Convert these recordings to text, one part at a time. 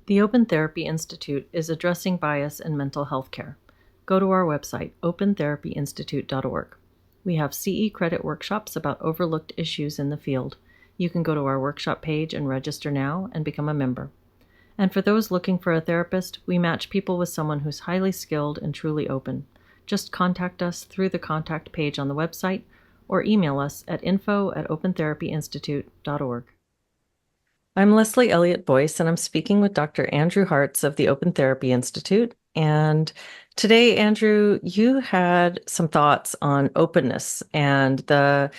The Open Therapy Institute is addressing bias in mental health care. Go to our website, opentherapyinstitute.org. We have CE credit workshops about overlooked issues in the field. You can go to our workshop page and register now and become a member. And for those looking for a therapist, we match people with someone who's highly skilled and truly open. Just contact us through the contact page on the website or email us at info@opentherapyinstitute.org. I'm Leslie Elliott Boyce, and I'm speaking with Dr. Andrew Hartz of the Open Therapy Institute. And today, Andrew, you had some thoughts on openness and the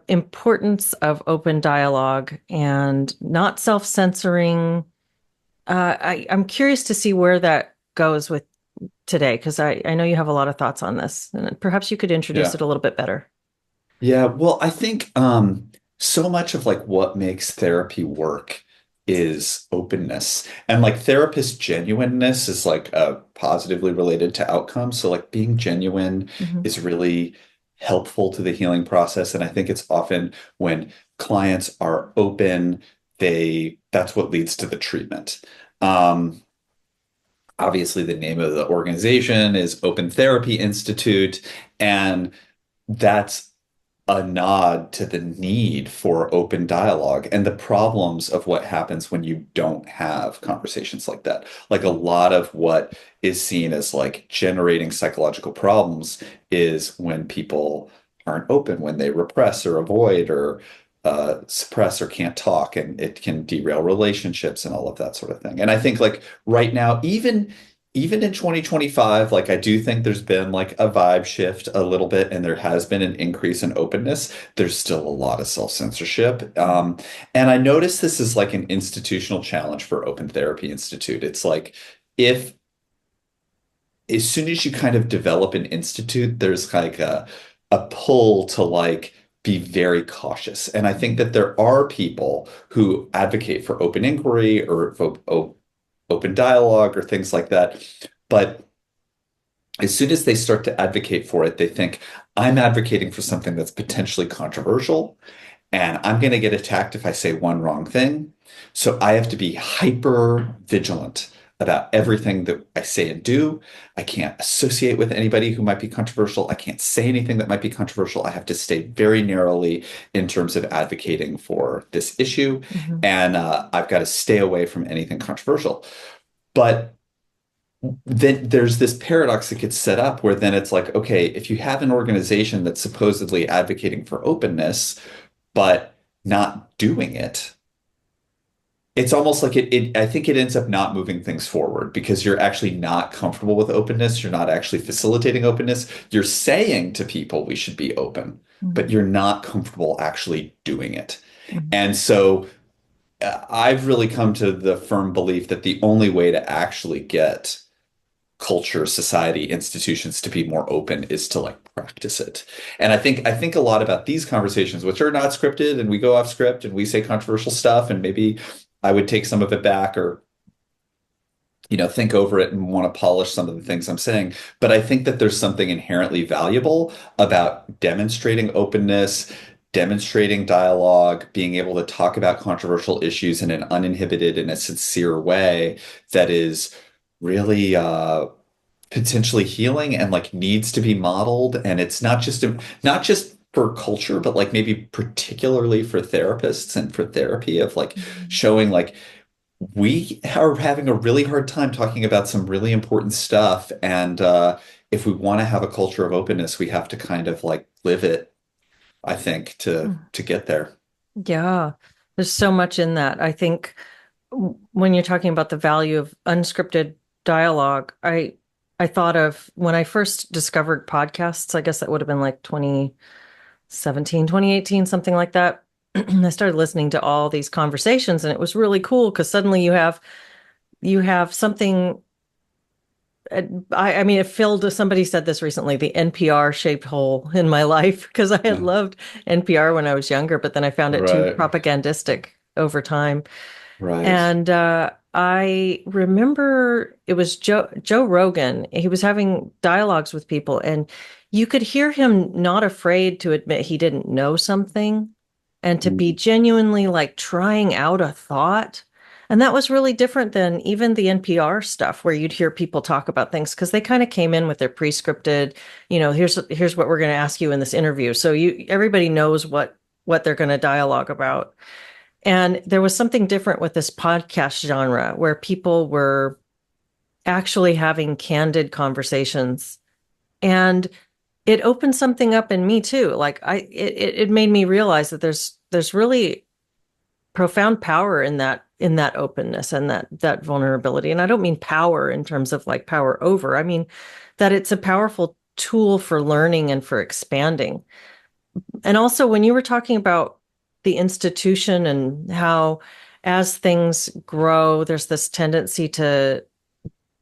importance of open dialogue and not self-censoring. I'm curious to see where that goes with today, because I know you have a lot of thoughts on this, and perhaps you could introduce Yeah. it a little bit better. Yeah. Well, I think so much of like what makes therapy work is openness. And like therapist genuineness is like positively related to outcomes. So like being genuine Mhm. is really helpful to the healing process. And I think it's often when clients are open, that's what leads to the treatment. Um, Obviously the name of the organization is Open Therapy Institute, and that's a nod to the need for open dialogue and the problems of what happens when you don't have conversations like that. Like a lot of what is seen as like generating psychological problems is when people aren't open, when they repress or avoid or suppress or can't talk, and it can derail relationships and all of that sort of thing. And I think like right now, even in 2025, like I do think there's been like a vibe shift a little bit, and there has been an increase in openness. There's still a lot of self-censorship. And I notice this is like an institutional challenge for Open Therapy Institute. It's like if as soon as you kind of develop an institute, there's like a pull to like be very cautious. And I think that there are people who advocate for open inquiry or open dialogue or things like that. But as soon as they start to advocate for it, they think, I'm advocating for something that's potentially controversial, and I'm going to get attacked if I say one wrong thing. So I have to be hyper vigilant about everything that I say and do. I can't associate with anybody who might be controversial. I can't say anything that might be controversial. I have to stay very narrowly in terms of advocating for this issue. Mhm. And I've got to stay away from anything controversial. But then there's this paradox that gets set up where then it's like, okay, if you have an organization that's supposedly advocating for openness, but not doing it, it's almost like I think it ends up not moving things forward because you're actually not comfortable with openness. You're not actually facilitating openness. You're saying to people we should be open, but Mhm. you're not comfortable actually doing it. Mhm. And so I've really come to the firm belief that the only way to actually get culture, society, institutions to be more open is to like practice it. And I think a lot about these conversations, which are not scripted, and we go off script and we say controversial stuff, and maybe I would take some of it back or think over it and want to polish some of the things I'm saying. But I think that there's something inherently valuable about demonstrating openness, demonstrating dialogue, being able to talk about controversial issues in an uninhibited and a sincere way that is really potentially healing and like needs to be modeled. And it's not just for culture, but like maybe particularly for therapists and for therapy of like Mhm. showing like we are having a really hard time talking about some really important stuff. And if we want to have a culture of openness, we have to kind of like live it, I think, to get there. Yeah, there's so much in that. I think when you're talking about the value of unscripted dialogue, I thought of when I first discovered podcasts, I guess that would have been like 2017, 2018, something like that. I started listening to all these conversations, and it was really cool because suddenly you have something. I mean, it filled, somebody said this recently, the NPR shaped hole in my life because I had Yeah. loved NPR when I was younger, but then I found it too Right. propagandistic over time. Right. And I remember it was Joe Rogan. He was having dialogues with people, and you could hear him not afraid to admit he didn't know something and to be Mm. genuinely like trying out a thought. And that was really different than even the NPR stuff where you'd hear people talk about things because they kind of came in with their pre-scripted, here's what we're going to ask you in this interview. So everybody knows what they're going to dialogue about. And there was something different with this podcast genre where people were actually having candid conversations. And it opened something up in me too. It made me realize that there's really profound power in that openness and that vulnerability. And I don't mean power in terms of like power over. I mean that it's a powerful tool for learning and for expanding. And also when you were talking about the institution and how as things grow, there's this tendency to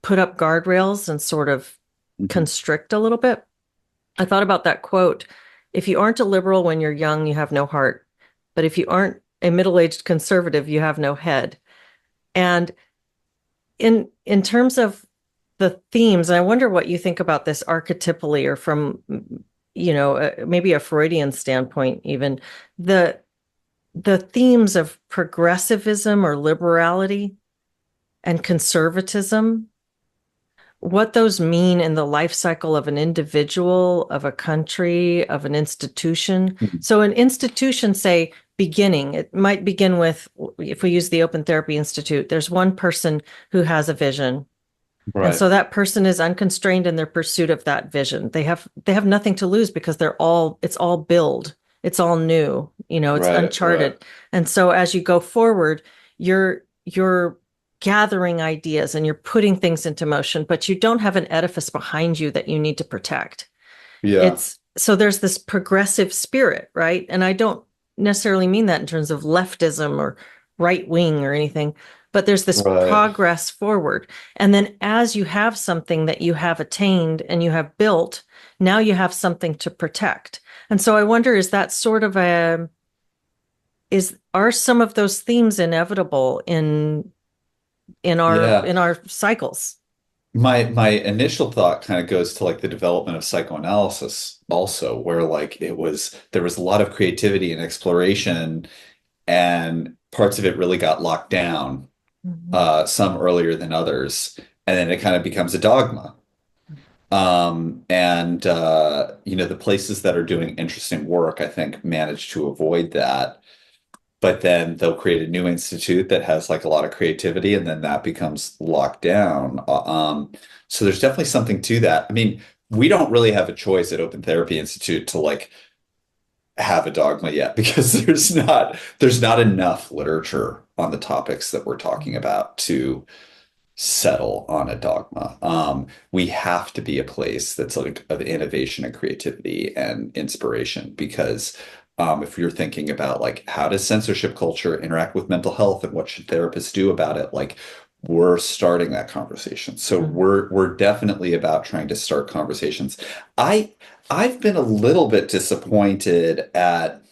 put up guardrails and sort of Mhm. constrict a little bit. I thought about that quote. If you aren't a liberal when you're young, you have no heart. But if you aren't a middle-aged conservative, you have no head. And in terms of the themes, and I wonder what you think about this archetypally or from, maybe a Freudian standpoint, even the themes of progressivism or liberality and conservatism, what those mean in the life cycle of an individual, of a country, of an institution. Mhm. So an institution, say, beginning, it might begin with, if we use the Open Therapy Institute, there's one person who has a vision. And Right, so that person is unconstrained in their pursuit of that vision. They have nothing to lose because it's all build. It's all new, it's right. uncharted. And so as you go forward, you're gathering ideas and you're putting things into motion, but you don't have an edifice behind you that you need to protect. Yeah, It's so there's this progressive spirit, right? And I don't necessarily mean that in terms of leftism or right wing or anything, but there's this right. progress forward. And then as you have something that you have attained and you have built, now you have something to protect. And so I wonder, is that sort of are some of those themes inevitable Yeah. in our cycles? My initial thought kind of goes to like the development of psychoanalysis also, where like there was a lot of creativity and exploration, and parts of it really got locked down, Mhm. some earlier than others, and then it kind of becomes a dogma. And the places that are doing interesting work, I think, manage to avoid that. But then they'll create a new institute that has like a lot of creativity, and then that becomes locked down. So there's definitely something to that. I mean, we don't really have a choice at Open Therapy Institute to like have a dogma yet because there's not enough literature on the topics that we're talking about to settle on a dogma. We have to be a place that's like of innovation and creativity and inspiration because if you're thinking about like how does censorship culture interact with mental health and what should therapists do about it, like we're starting that conversation. So Mhm. we're definitely about trying to start conversations. I I've been a little bit disappointed at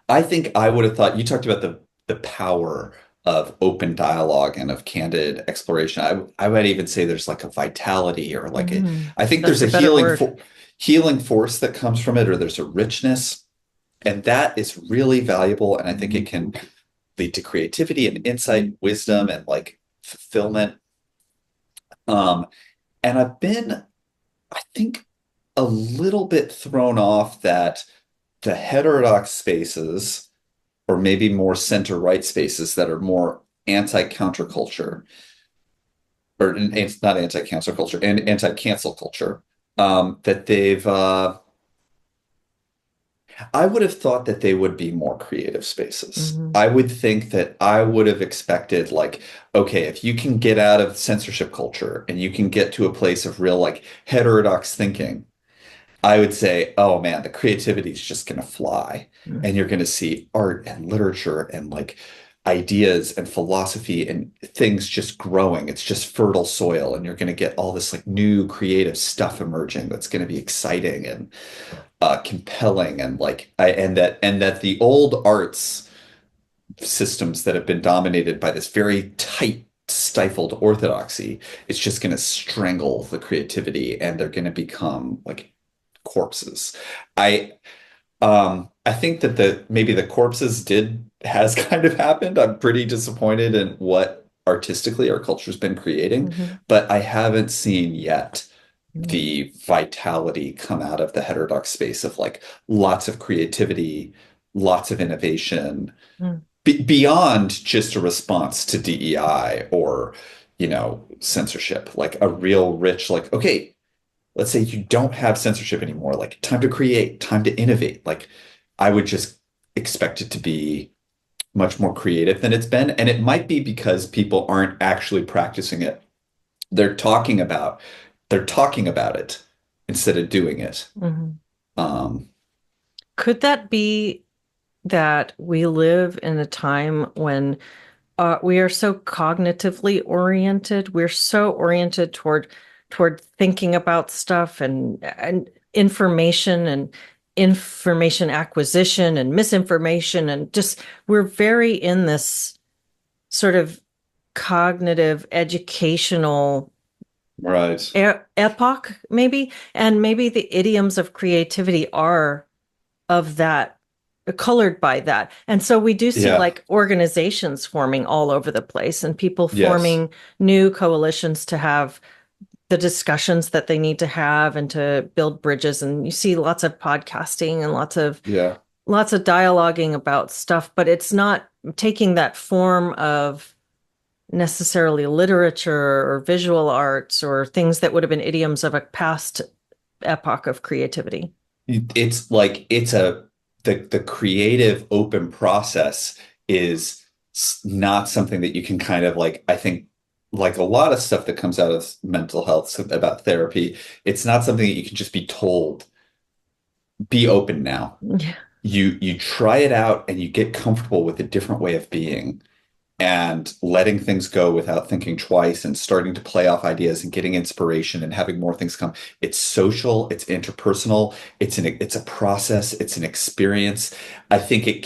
I think I would have thought you talked about the power of open dialogue and of candid exploration. I would even say there's like a vitality or like I think That's there's a a better word. healing force that comes from it, or there's a richness, and that is really valuable. And I think it can lead to creativity and insight, wisdom, and like fulfillment. Um, and I've been, I think, a little bit thrown off that the heterodox spaces or maybe more center right spaces that are more anti-counterculture or it's not anti-cancel culture and anti-cancel culture that they've I would have thought that they would be more creative spaces. Mhm. I would think that I would have expected like okay, if you can get out of censorship culture and you can get to a place of real like heterodox thinking, I would say, oh man, the creativity is just going to fly. And you're going to see art and literature and like ideas and philosophy and things just growing. It's just fertile soil. And you're going to get all this like new creative stuff emerging that's going to be exciting and compelling. And and that the old arts systems that have been dominated by this very tight, stifled orthodoxy, it's just going to strangle the creativity and they're going to become like corpses. I I think that maybe the corpses has kind of happened. I'm pretty disappointed in what artistically our culture's been creating, Hmm. but I haven't seen yet Mm. the vitality come out of the heterodox space of like lots of creativity, lots of innovation, Mm. beyond just a response to DEI or, censorship, like a real rich, like, okay, let's say you don't have censorship anymore, like time to create, time to innovate. Like I would just expect it to be much more creative than it's been. And it might be because people aren't actually practicing it. They're talking about they're talking about it instead of doing it. Mhm. Um, Could that be that we live in a time when we are so cognitively oriented? We're so oriented toward thinking about stuff and information acquisition and misinformation, and just we're very in this sort of cognitive educational right. epoch, maybe, and maybe the idioms of creativity are of that, colored by that. And so we do see Yeah. like organizations forming all over the place and people Yes. forming new coalitions to have the discussions that they need to have and to build bridges. And you see lots of podcasting and Yeah. lots of dialoguing about stuff, but it's not taking that form of necessarily literature or visual arts or things that would have been idioms of a past epoch of creativity. It's like the creative open process is not something that you can kind of like, I think like a lot of stuff that comes out of mental health about therapy, it's not something that you can just be told, be open now. Yeah. You try it out and you get comfortable with a different way of being and letting things go without thinking twice and starting to play off ideas and getting inspiration and having more things come. It's social, it's interpersonal, it's a process, it's an experience. I think it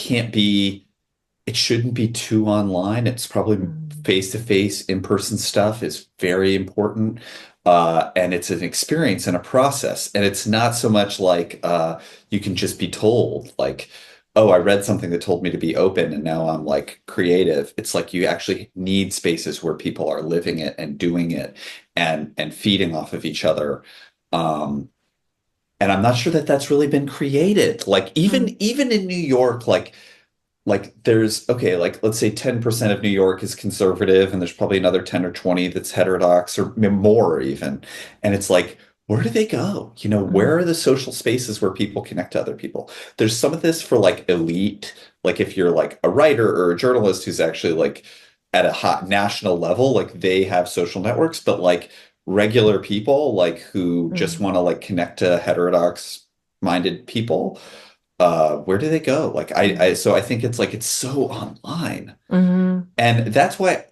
shouldn't be too online. It's probably Mm. face-to-face, in-person stuff is very important. And it's an experience and a process. And it's not so much like you can just be told, like, oh, I read something that told me to be open and now I'm like creative. It's like you actually need spaces where people are living it and doing it and feeding off of each other. Um, and I'm not sure that that's really been created. Like Mm. even in New York, like there's okay, like let's say 10% of New York is conservative and there's probably another 10 or 20 that's heterodox or more even. And it's like, where do they go? Mm. Where are the social spaces where people connect to other people? There's some of this for like elite, like if you're like a writer or a journalist who's actually like at a hot national level, like they have social networks, but like regular people like who just Mm. want to like connect to heterodox minded people, where do they go? Like Mm. so I think it's like it's so online. Mhm. And that's why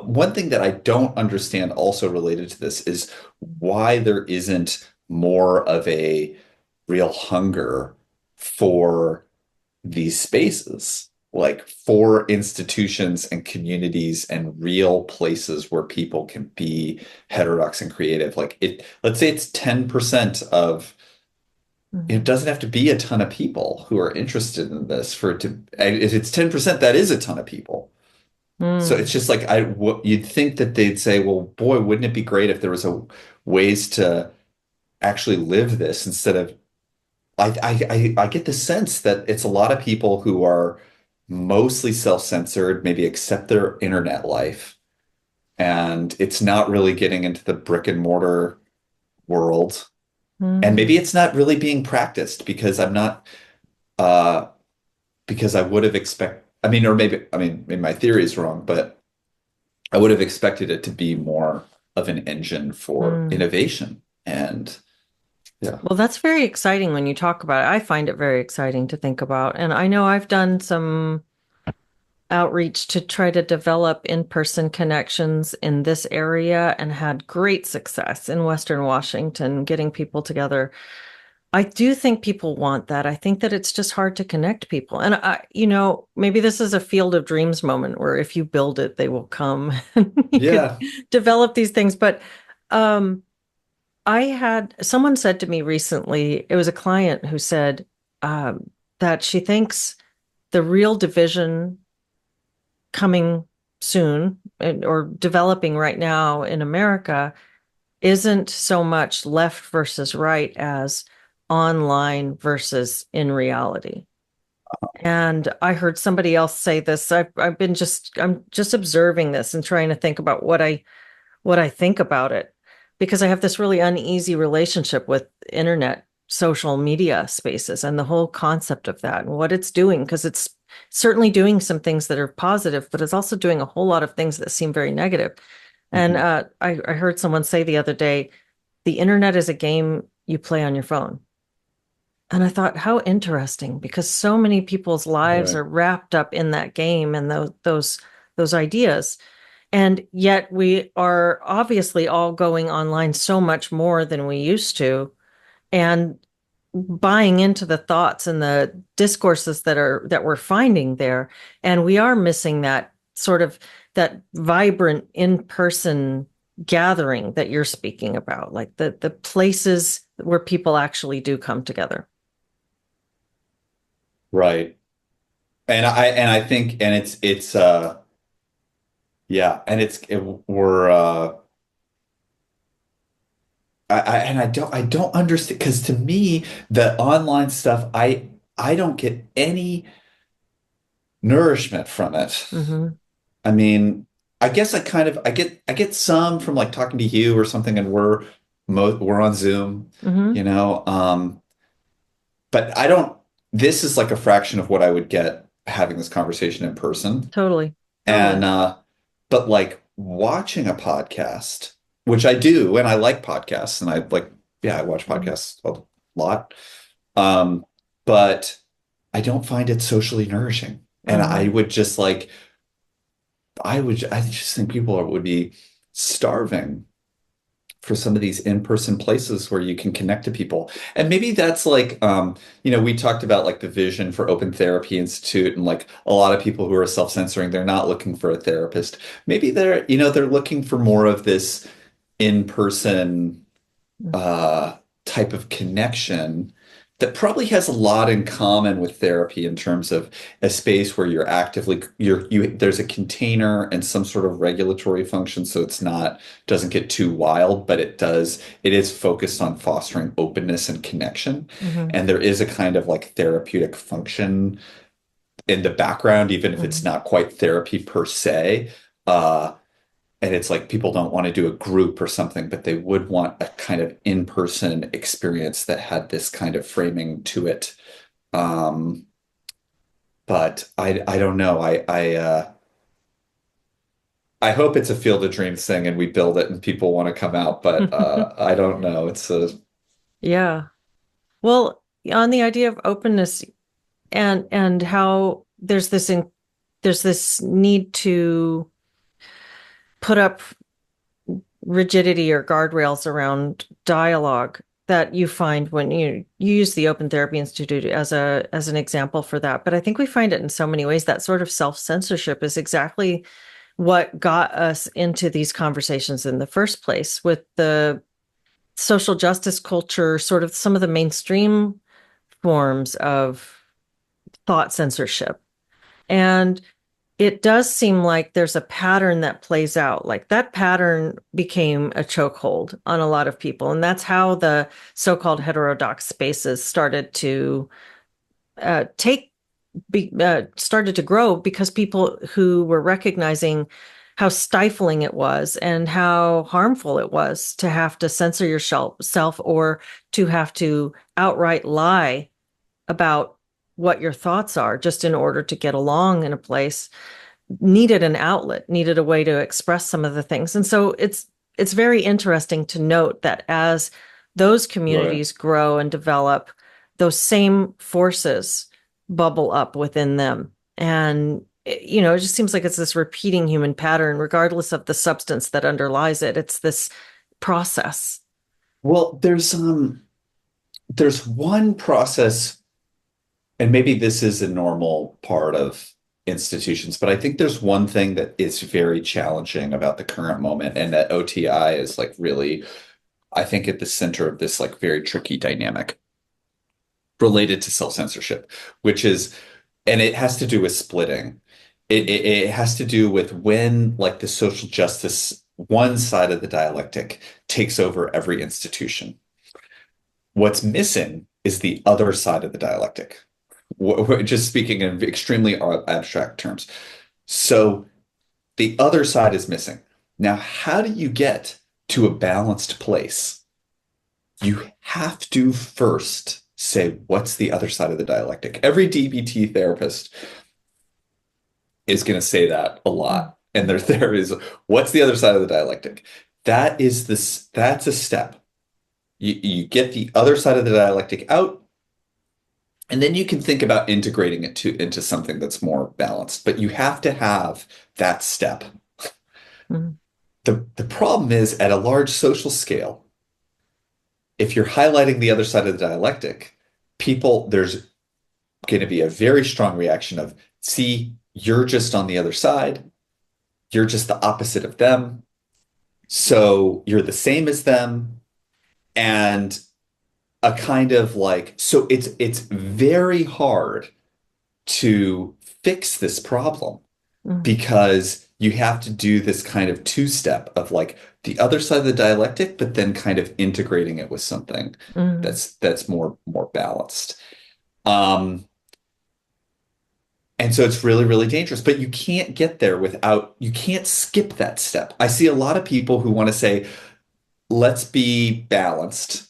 one thing that I don't understand also related to this is why there isn't more of a real hunger for these spaces, like for institutions and communities and real places where people can be heterodox and creative. Like let's say it's 10% of it Mhm. doesn't have to be a ton of people who are interested in this for it to, and if it's 10%, that is a ton of people. So it's Mm. just like you'd think that they'd say, well, boy, wouldn't it be great if there was a ways to actually live this instead of I get the sense that it's a lot of people who are mostly self-censored, maybe accept their internet life, and it's not really getting into the brick and mortar world. And maybe Mm. it's not really being practiced because I'm not uh because I would have I mean, or maybe my theory is wrong, but I would have expected it to be more of an engine for Mm. innovation. And yeah. Well, that's very exciting when you talk about it. I find it very exciting to think about. And I know I've done some outreach to try to develop in-person connections in this area and had great success in Western Washington getting people together. I do think people want that. I think that it's just hard to connect people. And maybe this is a field of dreams moment where if you build it, they will come and you could Yeah. develop these things. But um, I had someone said to me recently, it was a client who said, um, that she thinks the real division coming soon or developing right now in America isn't so much left versus right as online versus in reality. And I heard somebody else say this. I'm just observing this and trying to think about what I think about it because I have this really uneasy relationship with internet social media spaces and the whole concept of that and what it's doing because it's certainly doing some things that are positive, but it's also doing a whole lot of things that seem very negative. And Mhm. I heard someone say the other day, the internet is a game you play on your phone. And I thought, how interesting, because so many people's lives Right. are wrapped up in that game and those ideas. And yet we are obviously all going online so much more than we used to and buying into the thoughts and the discourses that we're finding there. And we are missing that sort of that vibrant in-person gathering that you're speaking about, like the places where people actually do come together. Right. And I think and it's yeah, and we're I don't understand because to me the online stuff I don't get any nourishment from it. Hmm. I mean, I guess I get some from like talking to you or something and we're on Zoom, Hmm. you know. But I don't this is like a fraction of what I would get having this conversation in person. Totally. And Totally. but like watching a podcast, which I do, and I like podcasts, and I like, yeah, I watch Hmm. podcasts a lot. Um, but I don't find it socially nourishing. And I Hmm. would just like, I just think would be starving for some of these in-person places where you can connect to people. And maybe that's like, we talked about like the vision for Open Therapy Institute and like a lot of people who are self-censoring, they're not looking for a therapist. Maybe they're looking for more of this in-person type of connection that probably has a lot in common with therapy in terms of a space where you're actively there's a container and some sort of regulatory function so it's not doesn't get too wild, but it is focused on fostering openness and connection. Hmm. And there is a kind of like therapeutic function in the background, even if it's Hmm. not quite therapy per se. Uh, and it's like people don't want to do a group or something, but they would want a kind of in-person experience that had this kind of framing to it. Um, but I don't know. I hope it's a Field of Dreams thing and we build it and people want to come out, but I don't know. It's a Yeah. Well, on the idea of openness and how there's this need to put up rigidity or guardrails around dialogue that you find when you use the Open Therapy Institute as an example for that. But I think we find it in so many ways. That sort of self-censorship is exactly what got us into these conversations in the first place with the social justice culture, sort of some of the mainstream forms of thought censorship. And it does seem like there's a pattern that plays out. Like that pattern became a chokehold on a lot of people. And that's how the so-called heterodox spaces take started to grow because people who were recognizing how stifling it was and how harmful it was to have to censor yourself or to have to outright lie about what your thoughts are just in order to get along in a place needed an outlet, needed a way to express some of the things. And so it's very interesting to note that as those right. communities grow and develop, those same forces bubble up within them. And it just seems like it's this repeating human pattern, regardless of the substance that underlies it. It's this process. Well, there's one process, and maybe this is a normal part of institutions, but I think there's one thing that is very challenging about the current moment, and that OTI is like really, I think, at the center of this like very tricky dynamic. related to self-censorship, which is, and it has to do with splitting. It has to do with when, like, the social justice, one side of the dialectic takes over every institution. What's missing is the other side of the dialectic. Just speaking in extremely abstract terms. So the other side is missing. Now, how do you get to a balanced place? You have to first say, what's the other side of the dialectic? Every DBT therapist is going to say that a lot. And there is, what's the other side of the dialectic? That's a step. You get the other side of the dialectic out, and then you can think about integrating it into something that's more balanced. But you have to have that step. Mhm. The problem is, at a large social scale, if you're highlighting the other side of the dialectic, there's going to be a very strong reaction of, see, you're just on the other side. You're just the opposite of them. So you're the same as them. And a kind of like, so it's very hard to fix this problem Mhm. because you have to do this kind of two-step of like the other side of the dialectic, but then kind of integrating it with something Mhm. that's more balanced. Um, and so it's really, really dangerous, but you can't get there you can't skip that step. I see a lot of people who want to say, let's be balanced,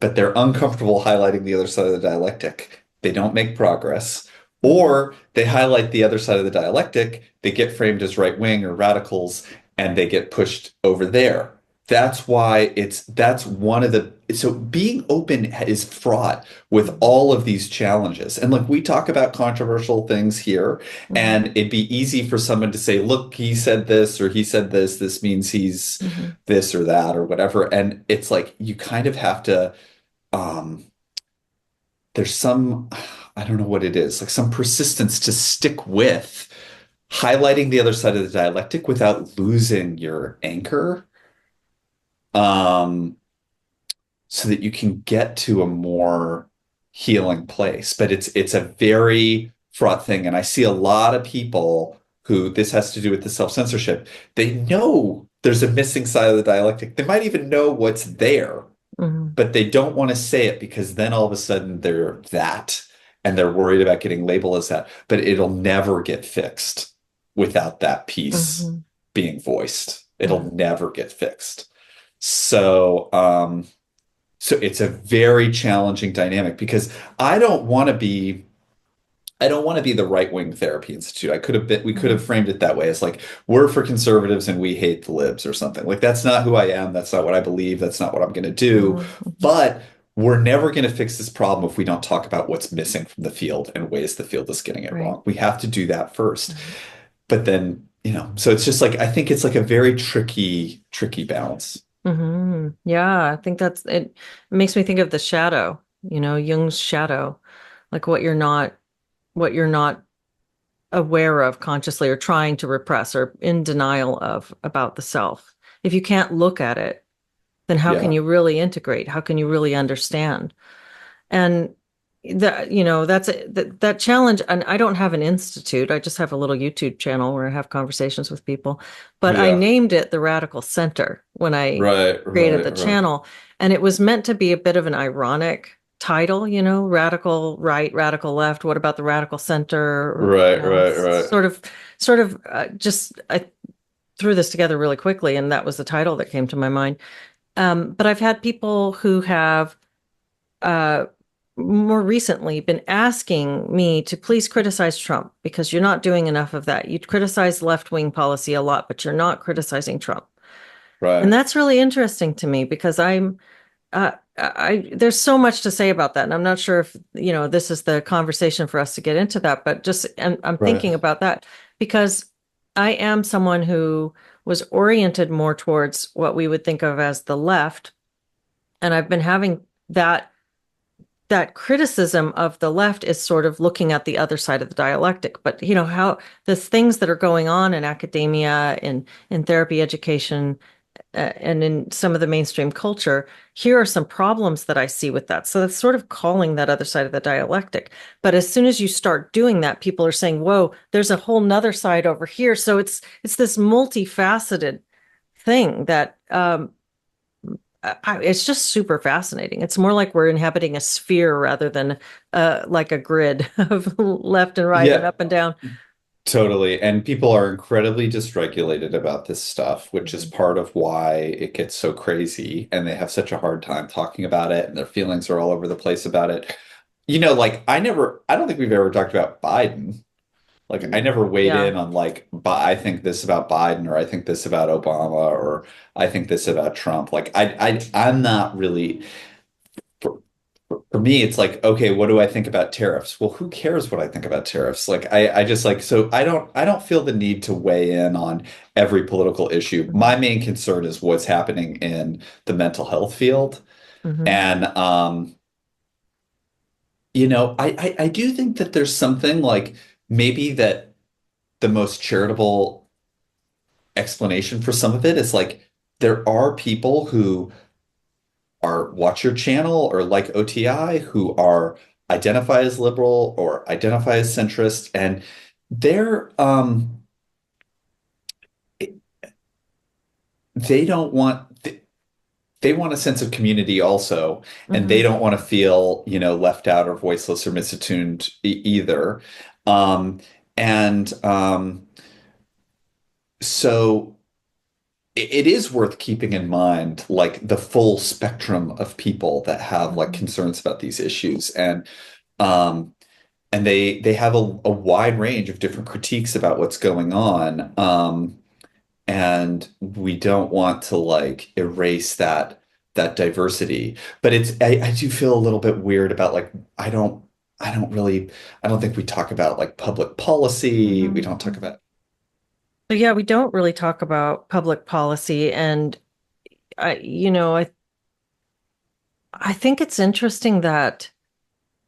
but they're uncomfortable highlighting the other side of the dialectic. They don't make progress. Mhm. Or they highlight the other side of the dialectic, they get framed as right wing or radicals, and they get pushed over there. That's one of so being open is fraught with Mhm. all of these challenges. And like we talk about controversial things here, Mhm. and it'd be easy for someone to say, look, he said this or he said this means he's Mhm. this or that or whatever. And it's like you kind of have to um there's some, I don't know what it is, like some persistence to stick with highlighting the other side of the dialectic without losing your anchor, um, so that you can get to a more healing place. But it's a very fraught thing. And I see a lot of people who this has to do with the self-censorship. They know there's a missing side of the dialectic. They might even know what's there, Mhm. but they don't want to say it because then all of a sudden they're that and they're worried about getting labeled as that. But it'll never get fixed without that piece Mhm. being voiced. It'll Mhm. never get fixed. So, so it's a very challenging dynamic because I don't want to be I don't want to be the right-wing therapy institute. We could have Mhm. framed it that way. It's like we're for conservatives and we hate the libs or something. Like that's not who I am. That's not what I believe. That's not what I'm going to do. Mhm. Mhm. But we're never going to fix this problem if we don't talk about what's missing from the field and ways the field is getting it Right. wrong. We have to do that first. Right. But then, so it's just like I think it's like a very tricky balance. Yeah, I think that's it. It makes me think of the shadow, Jung's shadow, like what you're not aware of consciously or trying to repress or in denial of about the self. If you can't look at it, then how can Yeah. you really integrate? How can you really understand? And that challenge. And I don't have an institute. I just have a little YouTube channel where I have conversations with people. But I Yeah. named it the Radical Center when I Right, created the right, right. channel. And it was meant to be a bit of an ironic title, radical right, radical left. What about the radical center? Right, right, right. Just I threw this together really quickly, and that was the title that came to my mind. But I've had people who have uh, more recently been asking me to please criticize Trump because you're not doing enough of that. You criticize left-wing policy a lot, but you're not criticizing Trump. And Right. that's really interesting to me because there's so much to say about that. And I'm not sure if, this is the conversation for us to get into that, but I'm Right. thinking about that because I am someone who was oriented more towards what we would think of as the left. And I've been having that criticism of the left is sort of looking at the other side of the dialectic. But how the things that are going on in academia, in therapy education, and in some of the mainstream culture, here are some problems that I see with that. So that's sort of calling that other side of the dialectic. But as soon as you start doing that, people are saying, whoa, there's a whole nother side over here. So it's this multifaceted thing that it's just super fascinating. It's more like we're inhabiting a sphere rather than like a grid of left and right and Yeah, up and down. totally. And people are incredibly dysregulated about this stuff, which is Mhm. part of why it gets so crazy and they have such a hard time talking about it and their feelings are all over the place about it. Like I don't think we've ever talked about Biden. Like I never weighed Yeah. in on like, but I think this about Biden or I think this about Obama or I think this about Trump. Like I'm not really for, for me, it's like, okay, what do I think about tariffs? Well, who cares what I think about tariffs? Like I just like so I don't feel the need to weigh in on every political issue. Mhm. My main concern is what's happening in the mental health field. Mhm. And I do think that there's something like maybe that the most charitable explanation for some of it is like there are people who are watch your channel or like OTI who are identify as liberal or identify as centrist and they're they don't want they want a sense of community also and they Mhm. don't want to feel left out or voiceless or misattuned either um and so it is worth keeping in mind like the full spectrum of people that have like Mhm. concerns about these issues um and they have a wide range of different critiques about what's going on and we don't want to like erase that diversity but I do feel a little bit weird about like I don't really I don't think we talk about like public policy we Mhm. don't talk about So yeah, we don't really talk about public policy, and I think it's interesting that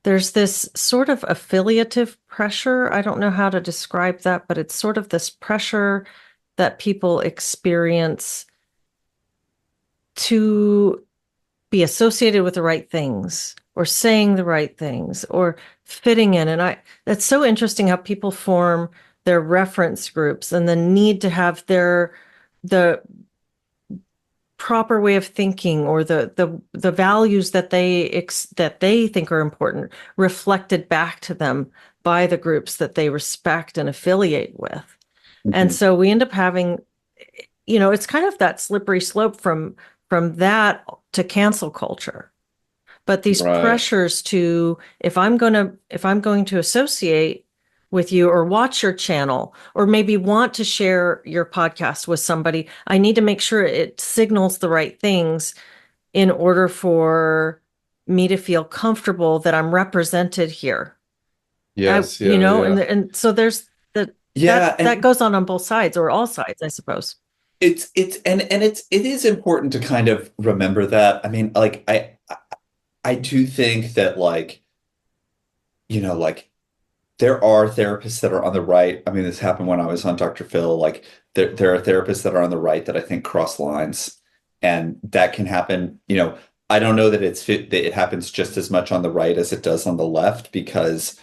there's this sort of affiliative pressure. I don't know how to describe that, but it's sort of this pressure that people experience to be associated with the right things or saying the right things or fitting in. And that's so interesting how people form their reference groups and the need to have the proper way of thinking or the values that that they think are important reflected back to them by the groups that they respect and affiliate with. And Mhm. so we end up having, it's kind of that slippery slope from that to cancel culture. But these Right. pressures to, if I'm going to associate with you or watch your channel or maybe want to share your podcast with somebody, I need to make sure it signals the right things in order for me to feel comfortable that I'm represented here. Yes, yeah, yeah. And so there's Yeah, that and goes on both sides or all sides, I suppose. it is important to kind of remember that. I mean, like I do think that like there are therapists that are on the right. I mean, this happened when I was on Dr. Phil. Like there are therapists that are on the right that I think cross lines, and that can happen. I don't know that that it happens just as much on the right as it does on the left because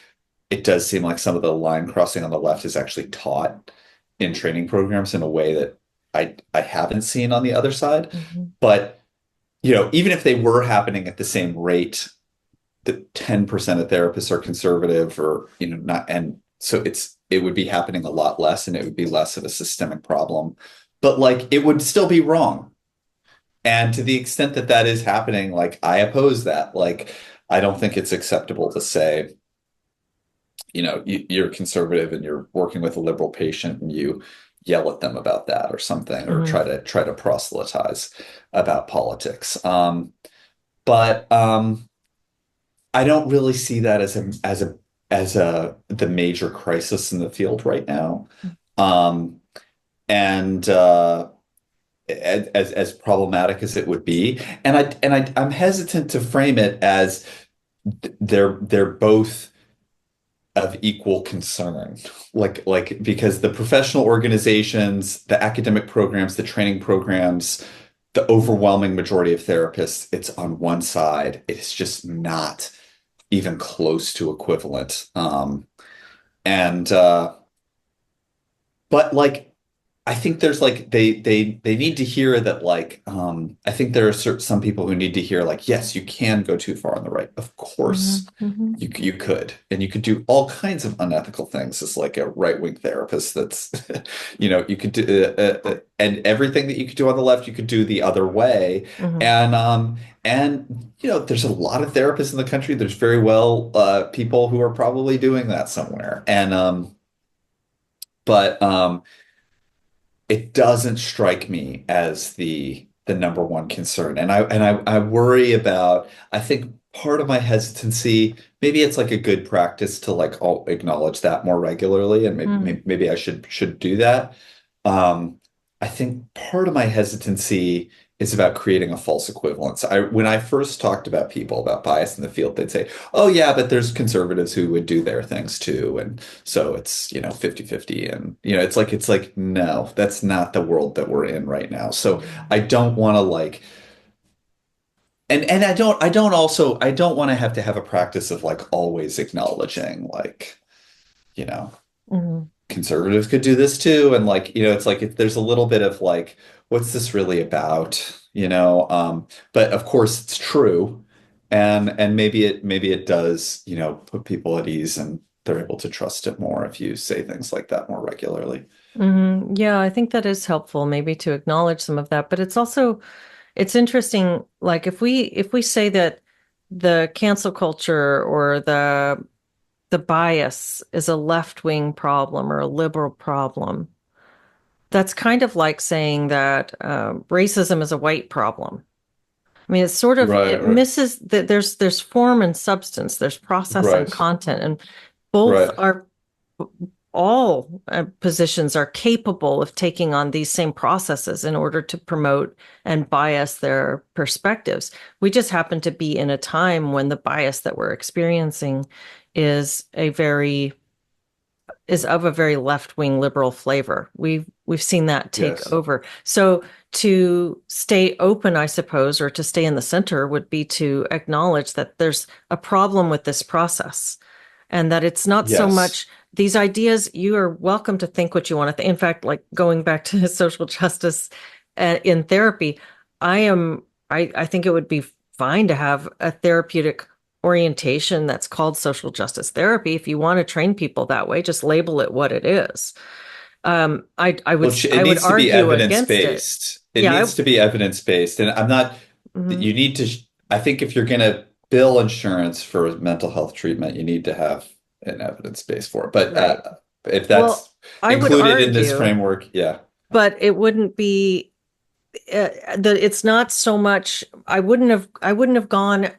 it does seem like some of the line crossing on the left is actually taught in training programs in a way that I haven't seen on the other side. Mhm. But even if they were happening at the same rate that 10% of therapists are conservative or not and so it would be happening a lot less and it would be less of a systemic problem but like it would still be wrong and to the extent that that is happening like I oppose that like I don't think it's acceptable to say you're conservative and you're working with a liberal patient and you yell at them about that or something or Mhm. try to proselytize about politics but I don't really see that as a the major crisis in the field right now. Um, and as problematic as it would be. I'm hesitant to frame it as they're both of equal concern. Like because the professional organizations, the academic programs, the training programs the overwhelming majority of therapists, it's on one side. It's just not even close to equivalent. And but like I think there's like they need to hear that I think there are some people who need to hear like yes, you can go too far on the right. Of Hmm. course Hmm. you could, and you could do all kinds of unethical things as like a right-wing therapist. That's you could do and everything that you could do on the left you could do the other way. Hmm. And there's a lot of therapists in the country. There's very well people who are probably doing that somewhere. And but it doesn't strike me as the number one concern. And I worry about, I think part of my hesitancy, maybe it's like a good practice to like all acknowledge that more regularly, and maybe I should do that. Um, I think part of my hesitancy is about creating a false equivalence. When I first talked about people about bias in the field, they'd say, "Oh yeah, but there's conservatives who would do their things too." And so it's, 50-50. And, it's like, no, that's not the world that we're in right now. So I don't want to like, and I don't want to have a practice of like always acknowledging like, you know, Hmm. conservatives could do this too. And like, it's like if there's a little bit of like, what's this really about? But of course it's true. And maybe it does, put people at ease, and they're able to trust it more if you say things like that more regularly. Hmm. Yeah, I think that is helpful maybe to acknowledge some of that, but it's interesting, like if we say that the cancel culture or the bias is a left-wing problem or a liberal problem, that's kind of like saying that racism is a white problem. I mean, it's sort of Right, it right, misses that there's form and substance, there's process and right, content, and both right. are all positions are capable of taking on these same processes in order to promote and bias their perspectives. We just happen to be in a time when the bias that we're experiencing is a very is of a very left-wing liberal flavor. We've seen that take Yes. over. So to stay open, I suppose, or to stay in the center would be to acknowledge that there's a problem with this process and that it's not so Yes. much these ideas. You are welcome to think what you want to think. In fact, like going back to social justice in therapy, I think it would be fine to have a therapeutic orientation that's called social justice therapy. If you want to train people that way, just label it what it is. Well, it I would needs to be argue against it. evidence-based. It Yeah. needs to be evidence-based. And I'm not, Mhm. you need to, I think if you're going to bill insurance for mental health treatment, you need to have an evidence base for it. But Right. if Well, that's I would included in this argue, framework, yeah, but it wouldn't be that it's not so much. I wouldn't have gone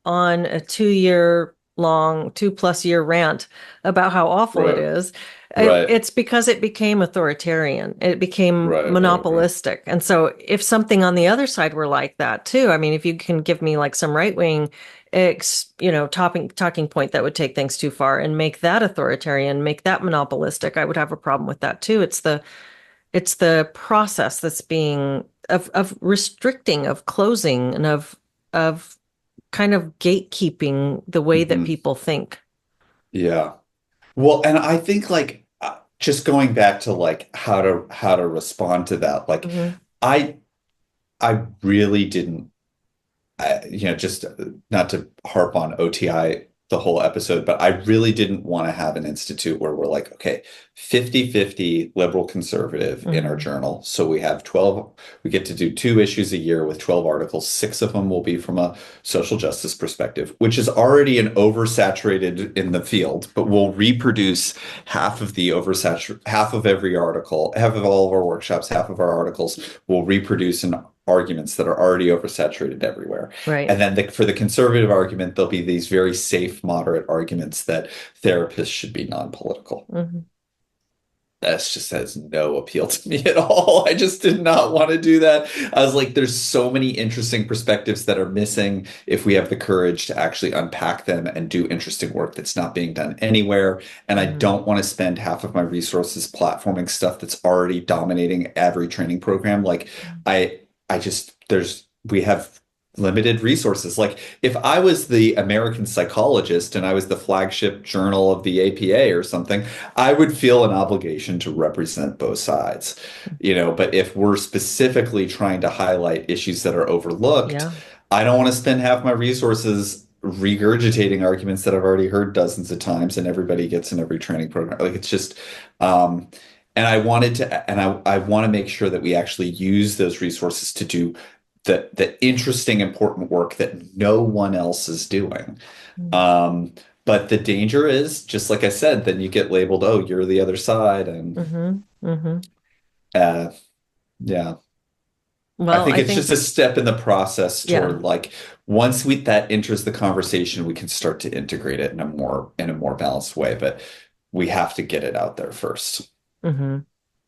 on a 2 year long, 2+ year rant about how awful it right, is. right, It's because it became authoritarian. It became right, right, right. monopolistic. And so if something on the other side were like that too, I mean, if you can give me like some right wing talking point that would take things too far and make that authoritarian, make that monopolistic, I would have a problem with that too. It's the process that's being of restricting, of closing, and of kind of gatekeeping the way that Hmm. people think. Yeah. Well, and I think like just going back to like how to respond to that, like Hmm. I I really didn't just not to harp on OTI the whole episode, but I really didn't want to have an institute where we're like, okay, 50-50 liberal conservative in our Hmm. journal. So we have 12, we get to do 2 issues a year with 12 articles. 6 of them will be from a social justice perspective, which is already an oversaturated in the field, but we'll reproduce half of every article, half of all of our workshops, half of our articles will reproduce in arguments that are already oversaturated everywhere. Right. And then for the conservative argument, there'll be these very safe, moderate arguments that therapists should be non-political. Hmm. That just has no appeal to me at all. I just did not want to do that. I was like, there's so many interesting perspectives that are missing if we have the courage to actually unpack them and do interesting work that's not being done anywhere. And I Hmm. don't want to spend half of my resources platforming stuff that's already dominating every training program. Like I we have limited resources. Like if I was the American Psychologist and I was the flagship journal of the APA or something, I would feel an obligation to represent both sides. But if we're specifically trying to highlight issues that are overlooked, Yeah. I don't want to spend half my resources regurgitating arguments that I've already heard dozens of times and everybody gets in every training program. Like it's just um and I want to make sure that we actually use those resources to do the interesting, important work that no one else is doing. But the danger is, just like I said, then you get labeled, oh, you're the other side. And Mm-hmm. Mm-hmm. uh, yeah, I Well, think I it's just a think, step in the process yeah. toward like once we that enters the conversation, we can start to integrate it in a more balanced way. But we have to get it out there first. Mm-hmm.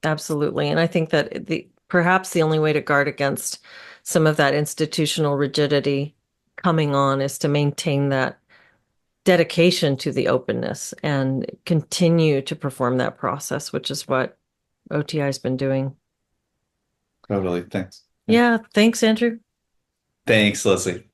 Absolutely. And I think that perhaps the only way to guard against some of that institutional rigidity coming on is to maintain that dedication to the openness and continue to perform that process, which is what OTI has been doing. Totally. Thanks. Yeah. Yeah, thanks, Andrew. Thanks, Leslie.